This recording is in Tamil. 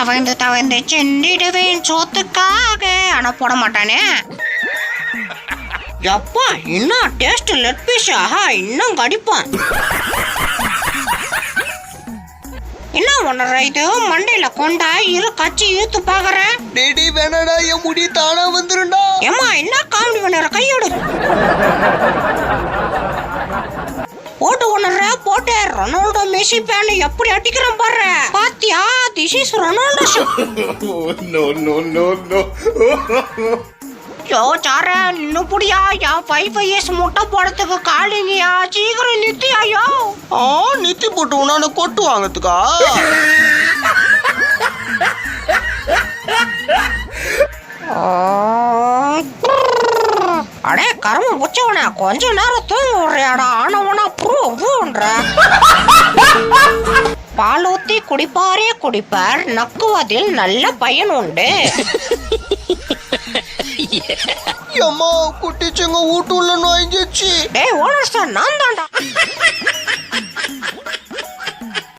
தவழ்ந்து தவழ்ந்து சென்றிடுவேன் சோத்துக்காக. ஆனா போட மாட்டானே. எப்பா இன்னும் டேஸ்ட் லெட் பீஸ். ஆஹா இன்னும் கடிப்பான். என்ன ஒண்ணுற இது மண்டையில கொண்டா இரு கச்சி இழுத்து பாக்குறேன். டேடி வேணாடா, என் முடி தானா வந்துருண்டா. ஏமா என்ன காமெடி பண்ணுற, கையோடு போட்டு ஒண்ணுற போட்டு. ரொனால்டோ மெஸ்ஸி பேன் எப்படி அடிக்கிறேன் பாரு. பாத்தியா, this is Ronaldo show. No no no no. யோ சார இன்னும் புடியா. யா 5 இயர்ஸ் முட்டை போடுறதுக்கு காலிங்கயா. சீக்கிரம் நித்தியாயோ. நித்தி போட்டு உன்னான கொட்டு வாங்கத்துக்கா? அடே கரும புச்சவன கொஞ்ச நேரம் தூங்க விடுறியாடா. ஆனவனா பூன்ற பால் ஊத்தி குடிப்பாரே குடிப்பார், நக்குவதில் நல்ல பயன் உண்டு. அம்மா குட்டிச்சுங்க வீட்டுள்ள நோய்ஞ்சிச்சு. டேய் ஓனர் சார், நான் தான்டா.